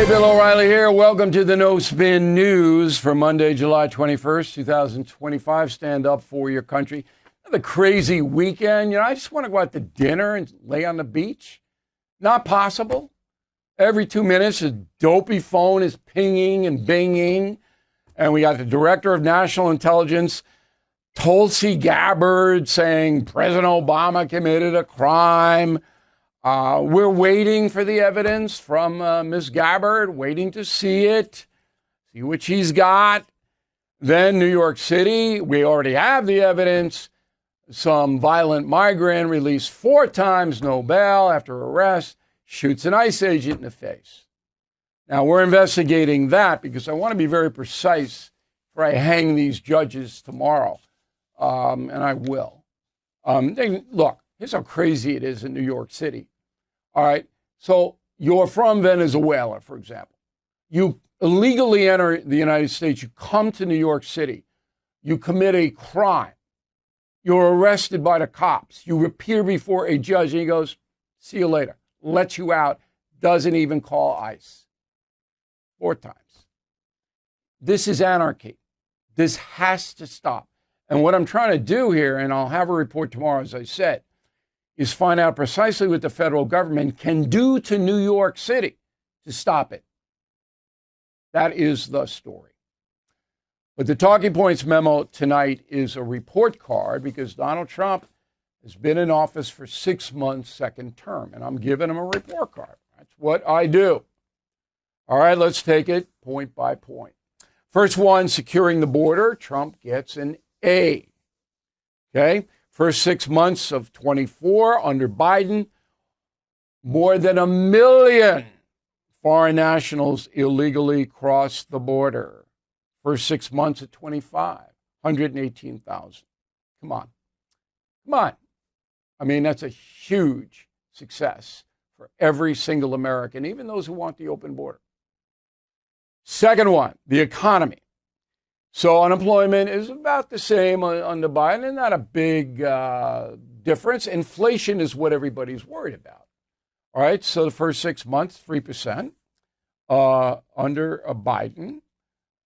Bill O'Reilly here. Welcome to the No Spin News for Monday, July 21st, 2025. Stand up for your country. The crazy weekend. I just want to go out to dinner and lay on the beach. Not possible. Every 2 minutes, a dopey phone is pinging and binging. And we got the director of national intelligence, Tulsi Gabbard, saying President Obama committed a crime. We're waiting for the evidence from Ms. Gabbard, waiting to see it, see what she's got. Then New York City, we already have the evidence. Some violent migrant released 4 times, no bail after arrest, shoots an ICE agent in the face. Now, we're investigating that because I want to be very precise before I hang these judges tomorrow, and I will. Look, here's how crazy it is in New York City. All right, so you're from Venezuela, for example. You illegally enter the United States. You come to New York City. You commit a crime. You're arrested by the cops. You appear before a judge, and he goes, see you later, lets you out, doesn't even call ICE. 4 times. This is anarchy. This has to stop. And what I'm trying to do here, and I'll have a report tomorrow, as I said, is find out precisely what the federal government can do to New York City to stop it. That is the story. But the Talking Points memo tonight is a report card because Donald Trump has been in office for 6 months, second term, and I'm giving him a report card. That's what I do. All right, let's take it point by point. First one, securing the border. Trump gets an A. Okay. First 6 months of 24 under Biden, more than 1 million foreign nationals illegally crossed the border. First 6 months of 25, 118,000. Come on. Come on. I mean, that's a huge success for every single American, even those who want the open border. Second one, the economy. So unemployment is about the same under Biden, and not a big difference. Inflation is what everybody's worried about. All right, so the first 6 months, 3% under Biden.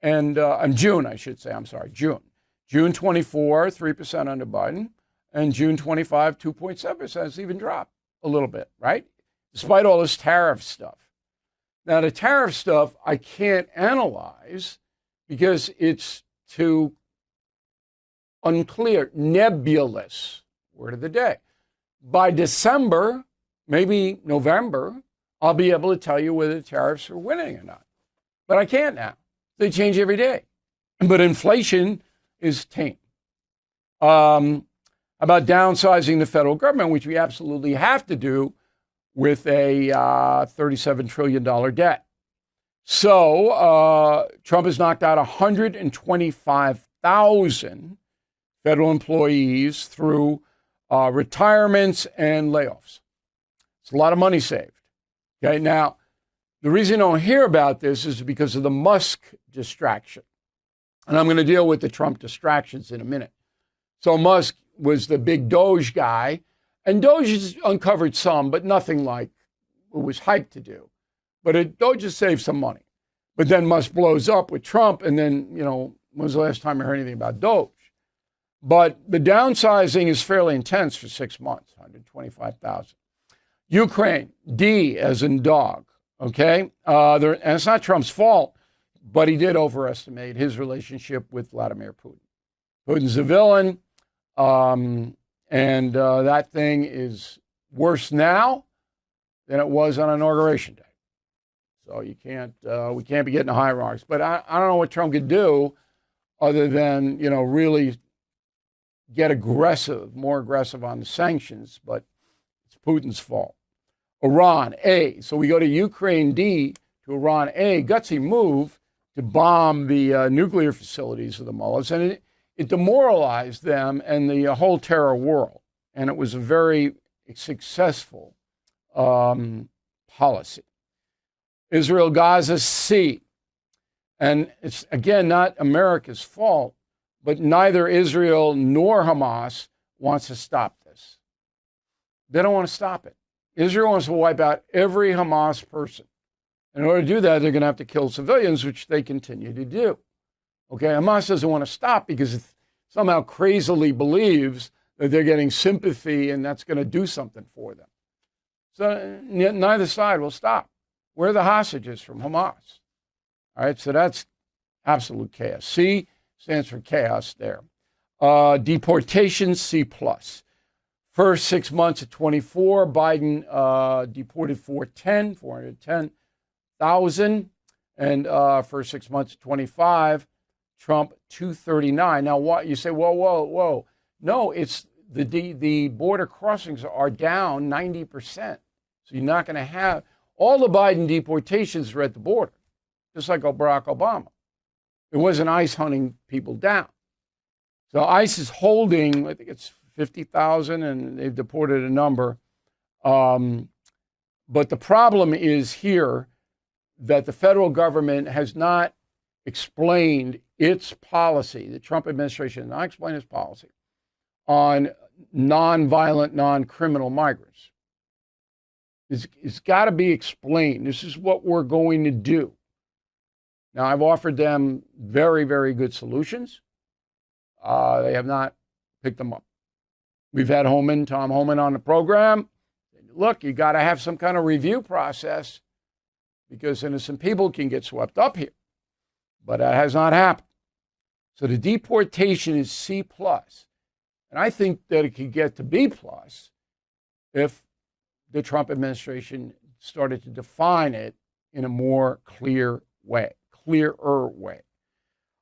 And June, I should say, I'm sorry, June. June 24, 3% under Biden. And June 25, 2.7%. It's even dropped a little bit, right? Despite all this tariff stuff. Now, the tariff stuff I can't analyze because it's too unclear, nebulous, word of the day. By December, maybe November, I'll be able to tell you whether the tariffs are winning or not. But I can't now. They change every day. But inflation is tame. About downsizing the federal government, which we absolutely have to do with a $37 trillion debt. So Trump has knocked out 125,000 federal employees through retirements and layoffs. It's a lot of money saved. Okay, now, the reason I don't hear about this is because of the Musk distraction. And I'm going to deal with the Trump distractions in a minute. So Musk was the big Doge guy, and Doge has uncovered some, but nothing like it was hyped to do. But Doge has saved some money. But then Musk blows up with Trump, and then, when was the last time I heard anything about Doge? But the downsizing is fairly intense for 6 months, 125,000. Ukraine, D as in dog, okay? And it's not Trump's fault, but he did overestimate his relationship with Vladimir Putin. Putin's a villain, and that thing is worse now than it was on Inauguration Day. So we can't be getting high marks. But I don't know what Trump could do other than, really get more aggressive on the sanctions, but it's Putin's fault. Iran, A. So we go to Ukraine, D, to Iran, A. Gutsy move to bomb the nuclear facilities of the mullahs. And it demoralized them and the whole terror world. And it was a very successful policy. Israel, Gaza, C. And it's, again, not America's fault, but neither Israel nor Hamas wants to stop this. They don't want to stop it. Israel wants to wipe out every Hamas person. In order to do that, they're going to have to kill civilians, which they continue to do. Okay, Hamas doesn't want to stop because it somehow crazily believes that they're getting sympathy and that's going to do something for them. So neither side will stop. Where are the hostages from Hamas? All right, so that's absolute chaos. C stands for chaos there. Deportation, C+. First 6 months at 24, Biden deported 410,000. And first 6 months at 25, Trump 239. Now, what you say, whoa. No, it's the border crossings are down 90%. So you're not going to have, all the Biden deportations are at the border, just like Barack Obama. It wasn't ICE hunting people down. So ICE is holding, I think it's 50,000, and they've deported a number. But the problem is here that the federal government has not explained its policy. The Trump administration has not explained its policy on nonviolent, non-criminal migrants. It's got to be explained. This is what we're going to do. Now, I've offered them very, very good solutions. They have not picked them up. We've had Tom Homan on the program. Look, you got to have some kind of review process because innocent people can get swept up here. But that has not happened. So the deportation is C+. And I think that it could get to B+ if the Trump administration started to define it in a more clearer way.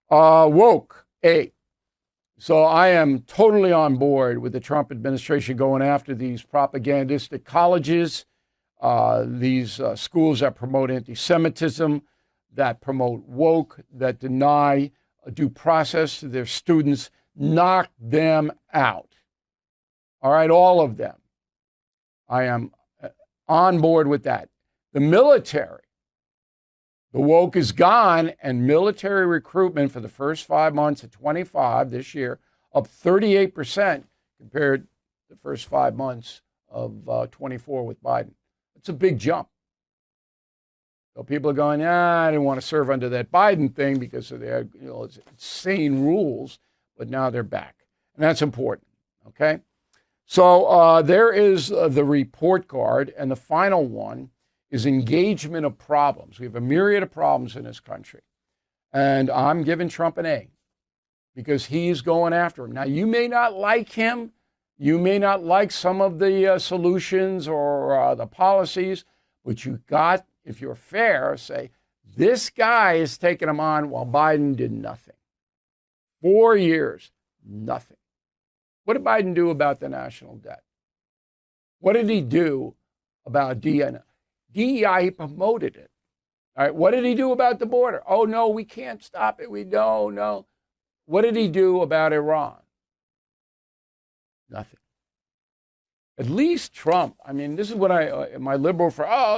Woke, A. So I am totally on board with the Trump administration going after these propagandistic colleges, these schools that promote anti-Semitism, that promote woke, that deny due process to their students. Knock them out. All right, all of them. I am on board with that. The military, the woke is gone, and military recruitment for the first 5 months of 25 this year, up 38% compared to the first 5 months of 24 with Biden. It's a big jump. So people are going, I didn't want to serve under that Biden thing because of their insane rules, but now they're back. And that's important, okay? So there is the report card, and the final one is engagement of problems. We have a myriad of problems in this country. And I'm giving Trump an A because he's going after him. Now, you may not like him. You may not like some of the solutions or the policies, but you got, if you're fair, say, this guy is taking him on while Biden did nothing. 4 years, nothing. What did Biden do about the national debt? What did he do about DEI? DEI, he promoted it. All right, what did he do about the border? Oh, no, we can't stop it. We don't know. What did he do about Iran? Nothing. At least Trump, I mean, this is what my liberal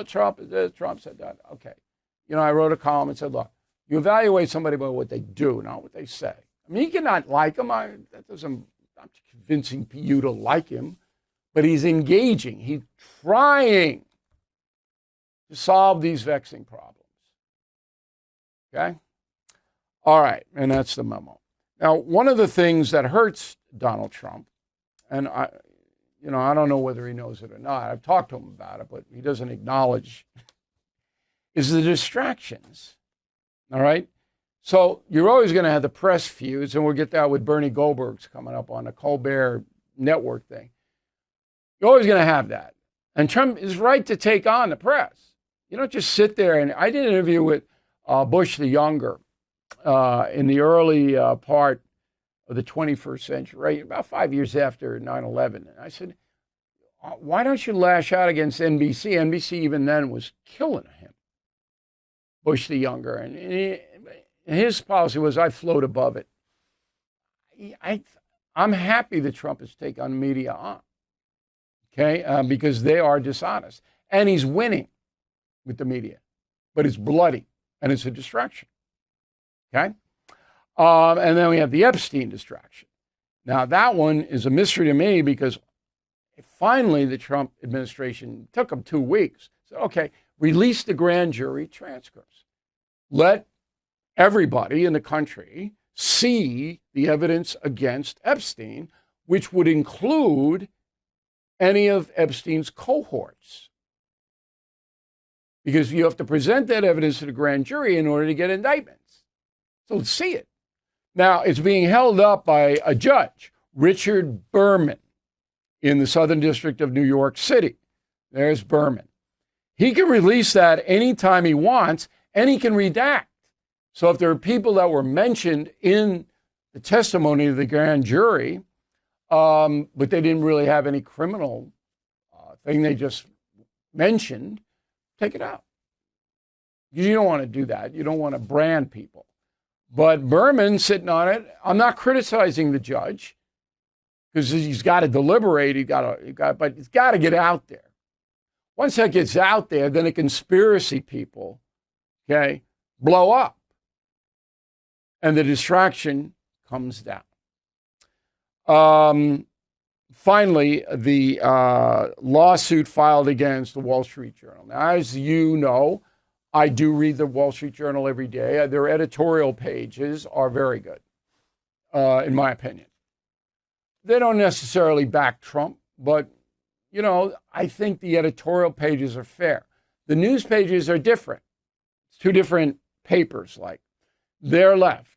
Trump is this, Trump said that. Okay. I wrote a column and said, look, you evaluate somebody by what they do, not what they say. I mean, you cannot like him. I'm not convincing you to like him, but he's engaging. He's trying to solve these vexing problems. Okay? All right, and that's the memo. Now, one of the things that hurts Donald Trump, and I don't know whether he knows it or not. I've talked to him about it, but he doesn't acknowledge, is the distractions. All right? So you're always going to have the press feuds, and we'll get that with Bernie Goldberg's coming up on the Colbert Network thing. You're always going to have that. And Trump is right to take on the press. You don't just sit there. And I did an interview with Bush the Younger in the early part of the 21st century, right, about 5 years after 9/11. And I said, why don't you lash out against NBC? NBC even then was killing him, Bush the Younger. And his policy was, I float above it. I'm happy that Trump has taken media on, okay, because they are dishonest. And he's winning with the media, but it's bloody and it's a distraction, okay? And then we have the Epstein distraction. Now, that one is a mystery to me because finally the Trump administration took them 2 weeks. So, okay, release the grand jury transcripts. Let everybody in the country see the evidence against Epstein, which would include any of Epstein's cohorts. Because you have to present that evidence to the grand jury in order to get indictments. So let's see it. Now, it's being held up by a judge, Richard Berman, in the Southern District of New York City. There's Berman. He can release that anytime he wants, and he can redact. So if there are people that were mentioned in the testimony of the grand jury, but they didn't really have any criminal thing, they just mentioned, take it out. You don't want to do that. You don't want to brand people. But Berman's sitting on it. I'm not criticizing the judge because he's got to deliberate. But it's got to get out there. Once that gets out there, then the conspiracy people, okay, blow up. And the distraction comes down. Finally, the lawsuit filed against the Wall Street Journal. Now, as you know, I do read the Wall Street Journal every day. Their editorial pages are very good, in my opinion. They don't necessarily back Trump, but, you know, I think the editorial pages are fair. The news pages are different. It's two different papers, like. They're left.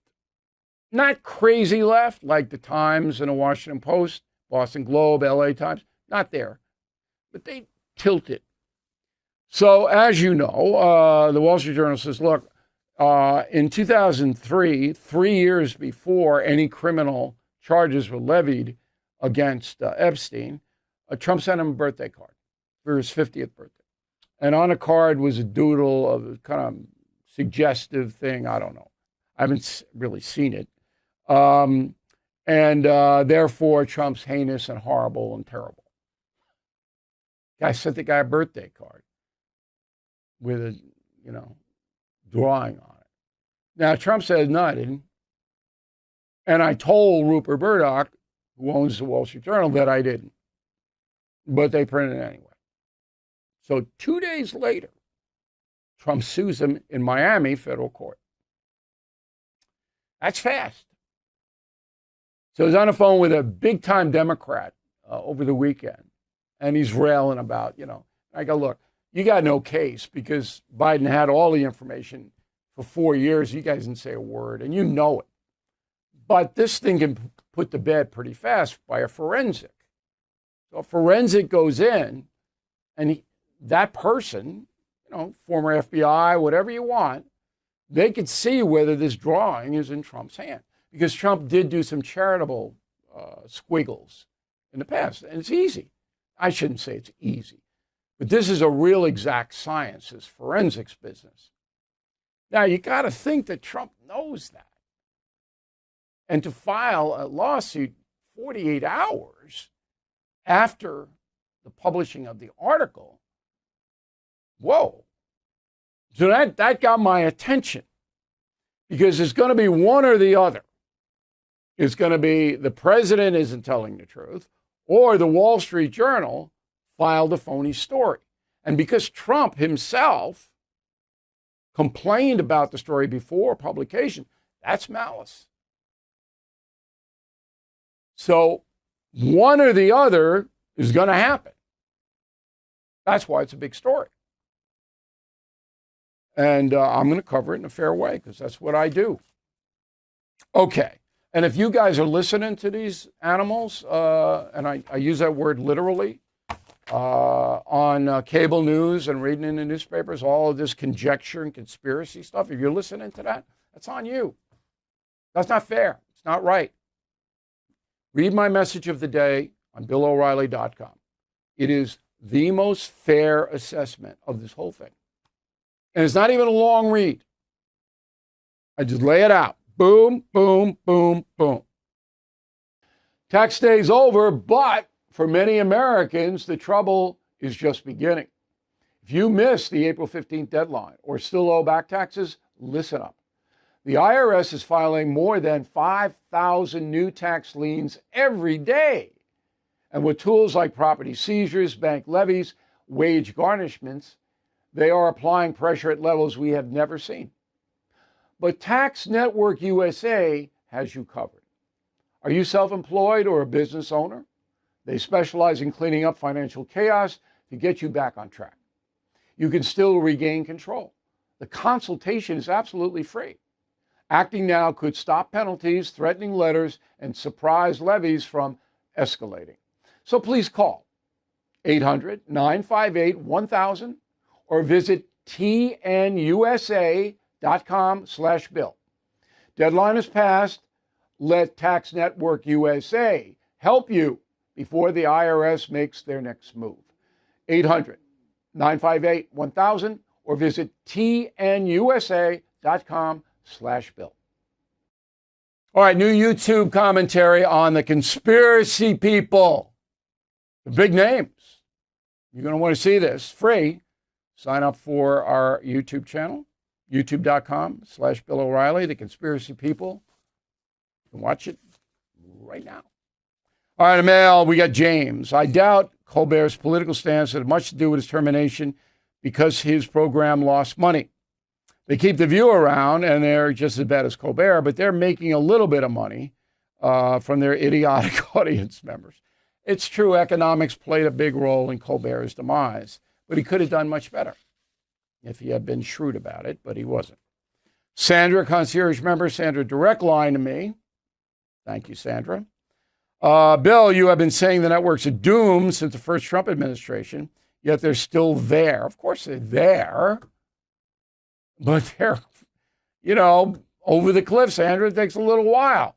Not crazy left, like the Times and the Washington Post, Boston Globe, LA Times. Not there. But they tilt it. So, as you know, the Wall Street Journal says, look, in 2003, 3 years before any criminal charges were levied against Epstein, Trump sent him a birthday card for his 50th birthday. And on the card was a doodle of a kind of suggestive thing. I don't know. I haven't really seen it. Therefore, Trump's heinous and horrible and terrible. I sent the guy a birthday card with a, drawing on it. Now, Trump says, no, I didn't. And I told Rupert Murdoch, who owns the Wall Street Journal, that I didn't. But they printed it anyway. So 2 days later, Trump sues him in Miami federal court. That's fast. So he's on the phone with a big-time Democrat over the weekend, and he's railing about, I go, look, you got no case because Biden had all the information for 4 years. You guys didn't say a word, and you know it. But this thing can put to bed pretty fast by a forensic. So a forensic goes in, and that person, former FBI, whatever you want, they could see whether this drawing is in Trump's hand. Because Trump did do some charitable squiggles in the past. And it's easy. I shouldn't say it's easy. But this is a real exact science, this forensics business. Now, you got to think that Trump knows that. And to file a lawsuit 48 hours after the publishing of the article, whoa. So that got my attention. Because it's going to be one or the other. It's going to be the president isn't telling the truth, or the Wall Street Journal filed a phony story. And because Trump himself complained about the story before publication, that's malice. So one or the other is going to happen. That's why it's a big story. And I'm going to cover it in a fair way because that's what I do. Okay. And if you guys are listening to these animals, and I use that word literally, on cable news and reading in the newspapers, all of this conjecture and conspiracy stuff, if you're listening to that, that's on you. That's not fair. It's not right. Read my message of the day on BillO'Reilly.com. It is the most fair assessment of this whole thing. And it's not even a long read. I just lay it out. Boom, boom, boom, boom. Tax day's over, but for many Americans, the trouble is just beginning. If you missed the April 15th deadline or still owe back taxes, listen up. The IRS is filing more than 5,000 new tax liens every day. And with tools like property seizures, bank levies, wage garnishments, They are applying pressure at levels we have never seen. But Tax Network USA has you covered. Are you self-employed or a business owner? They specialize in cleaning up financial chaos to get you back on track. You can still regain control. The consultation is absolutely free. Acting now could stop penalties, threatening letters, and surprise levies from escalating. So please call 800-958-1000 or visit tnusa.com/bill. Deadline is passed. Let Tax Network USA help you before the IRS makes their next move. 800-958-1000 or visit tnusa.com/bill. All right, new YouTube commentary on the conspiracy people. The big names. You're going to want to see this. Free. Sign up for our YouTube channel, youtube.com/Bill O'Reilly, the conspiracy people. You can watch it right now. All right, Mel, we got James. I doubt Colbert's political stance had much to do with his termination because his program lost money. They keep The View around, and they're just as bad as Colbert, but they're making a little bit of money from their idiotic audience members. It's true, economics played a big role in Colbert's demise, but he could have done much better if he had been shrewd about it, but he wasn't. Sandra, concierge member, Sandra, direct line to me. Thank you, Sandra. Bill, you have been saying the networks are doomed since the first Trump administration, yet they're still there. Of course they're there, but they're, over the cliff, Sandra. It takes a little while.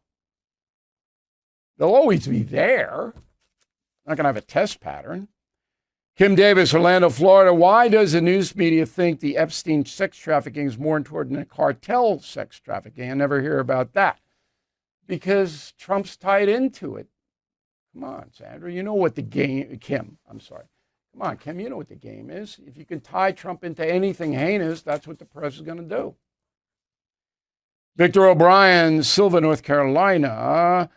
They'll always be there. Not going to have a test pattern. Kim Davis, Orlando, Florida. Why does the news media think the Epstein sex trafficking is more important than cartel sex trafficking? I never hear about that. Because Trump's tied into it. Come on, Sandra. You know what the game, Kim, I'm sorry. Come on, Kim, you know what the game is. If you can tie Trump into anything heinous, that's what the press is going to do. Victor O'Brien, Silva, North Carolina.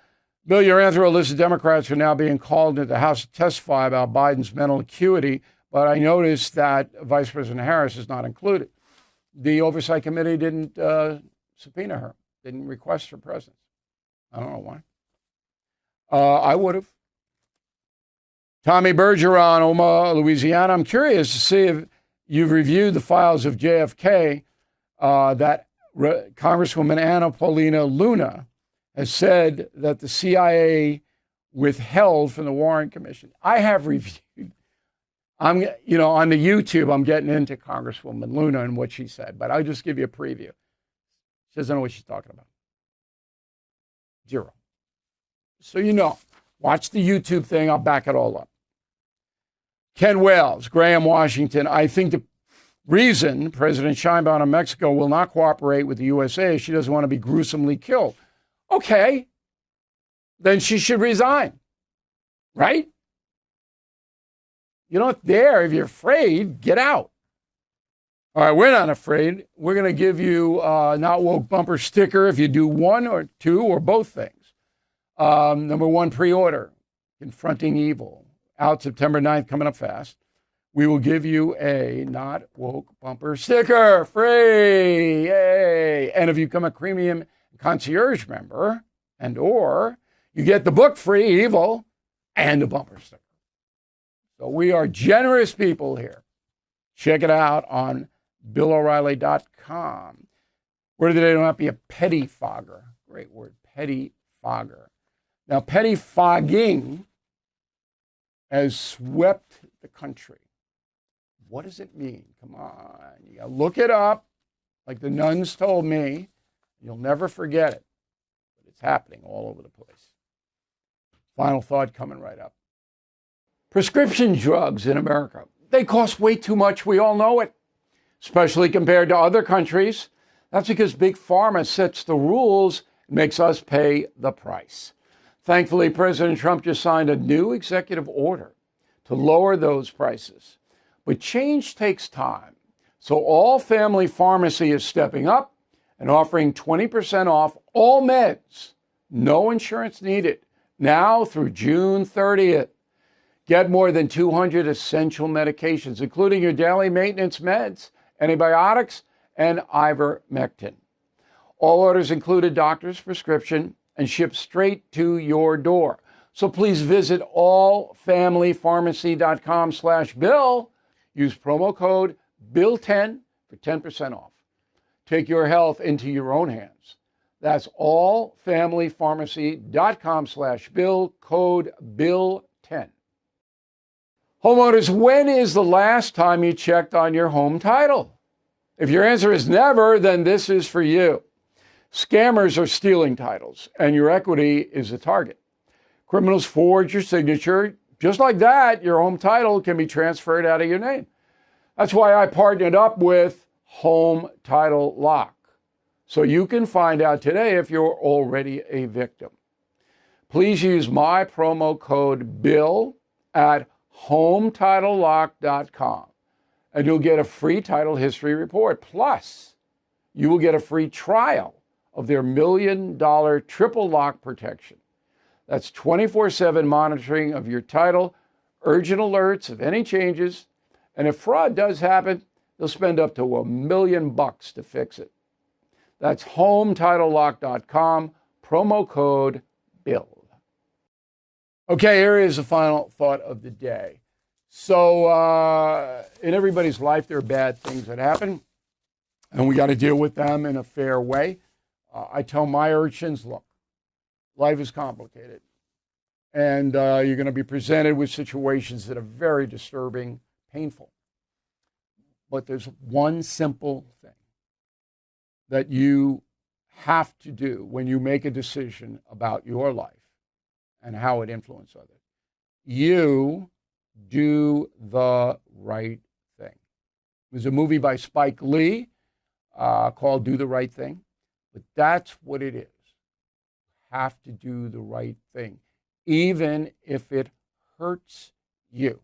Bill, your answer list of Democrats are now being called into the House to testify about Biden's mental acuity, but I noticed that Vice President Harris is not included. The Oversight Committee didn't subpoena her, didn't request her presence. I don't know why. I would have. Tommy Bergeron, Omaha, Louisiana. I'm curious to see if you've reviewed the files of JFK that Congresswoman Anna Paulina Luna has said that the CIA withheld from the Warren Commission. I have reviewed. On the YouTube, I'm getting into Congresswoman Luna and what she said, but I'll just give you a preview. She doesn't know what she's talking about. Zero. So watch the YouTube thing. I'll back it all up. Ken Wales, Graham, Washington. I think the reason President Sheinbaum of Mexico will not cooperate with the USA is she doesn't want to be gruesomely killed. Okay, then she should resign, right? You're not there. If you're afraid, get out. All right, we're not afraid. We're going to give you Not Woke bumper sticker if you do one or two or both things. Number one, pre-order, Confronting Evil, out September 9th, coming up fast. We will give you a Not Woke bumper sticker, free, yay. And if you become a premium concierge member or you get the book free, Evil, and a bumper sticker. So we are generous people here. Check it out on BillO'Reilly.com. Word of the day, don't have to be a pettifogger. Great word, pettifogger. Now, pettifogging has swept the country. What does it mean? Come on, you gotta look it up, like the nuns told me. You'll never forget it, but it's happening all over the place. Final thought coming right up. Prescription drugs in America, they cost way too much. We all know it, especially compared to other countries. That's because Big Pharma sets the rules and makes us pay the price. Thankfully, President Trump just signed a new executive order to lower those prices. But change takes time. So all family pharmacy is stepping up and offering 20% off all meds, no insurance needed, now through June 30th. Get more than 200 essential medications, including your daily maintenance meds, antibiotics, and ivermectin. All orders include a doctor's prescription and shipped straight to your door. So please visit allfamilypharmacy.com/Bill. Use promo code BILL10 for 10% off. Take your health into your own hands. That's allfamilypharmacy.com/Bill, code BILL10. Homeowners, when is the last time you checked on your home title? If your answer is never, then this is for you. Scammers are stealing titles, and your equity is a target. Criminals forge your signature. Just like that, your home title can be transferred out of your name. That's why I partnered up with Home Title Lock, so you can find out today if you're already a victim. Please use my promo code BILL at HometitleLock.com, and you'll get a free title history report. Plus, you will get a free trial of their $1 million triple lock protection. That's 24/7 monitoring of your title, urgent alerts of any changes, and if fraud does happen, they'll spend up to $1 million to fix it. That's HometitleLock.com, promo code BILL. Okay, here is the final thought of the day. So in everybody's life, there are bad things that happen, and we got to deal with them in a fair way. I tell my urchins, look, life is complicated, and you're going to be presented with situations that are very disturbing, painful. But there's one simple thing that you have to do when you make a decision about your life and how it influences others. You do the right thing. There's a movie by Spike Lee called Do the Right Thing, but that's what it is. You have to do the right thing, even if it hurts you.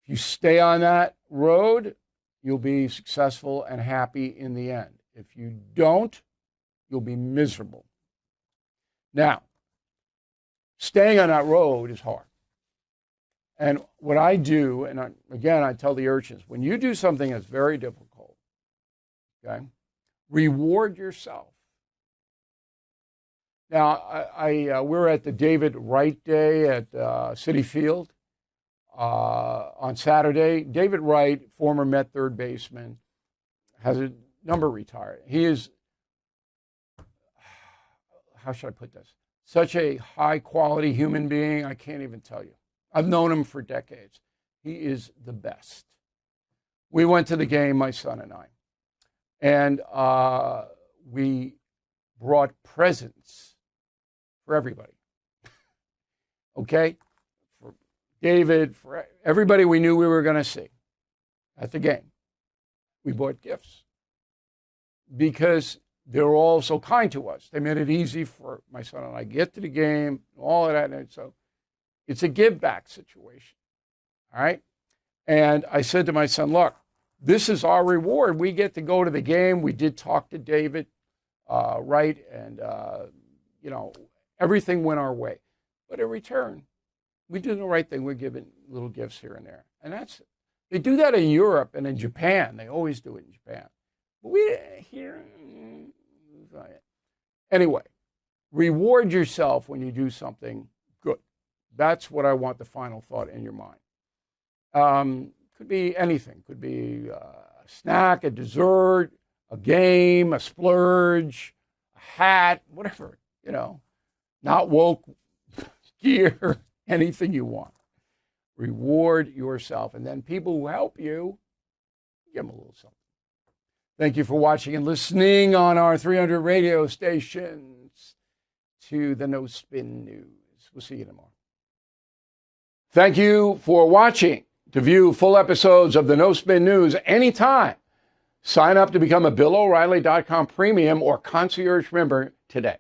If you stay on that road, you'll be successful and happy in the end. If you don't, you'll be miserable. Now, staying on that road is hard. And what I do, and I tell the urchins, when you do something that's very difficult, okay, reward yourself. Now, we're at the David Wright Day at Citi Field on Saturday. David Wright, former Met third baseman, has a number retired. He is, how should I put this? Such a high-quality human being, I can't even tell you. I've known him for decades. He is the best. We went to the game, my son and I, and we brought presents for everybody. Okay? For David, for everybody we knew we were going to see at the game. We bought gifts because they were all so kind to us. They made it easy for my son and I to get to the game, all of that. And so it's a give back situation. All right. And I said to my son, look, this is our reward. We get to go to the game. We did talk to David, Wright, and, everything went our way. But in return, we do the right thing. We're giving little gifts here and there. And that's it. They do that in Europe and in Japan. They always do it in Japan. But we here. Anyway, reward yourself when you do something good. That's what I want the final thought in your mind. Could be anything. Could be a snack, a dessert, a game, a splurge, a hat, whatever, not woke gear, anything you want. Reward yourself. And then people who help you, give them a little something. Thank you for watching and listening on our 300 radio stations to the No Spin News. We'll see you tomorrow. Thank you for watching. To view full episodes of the No Spin News anytime, sign up to become a BillO'Reilly.com premium or concierge member today.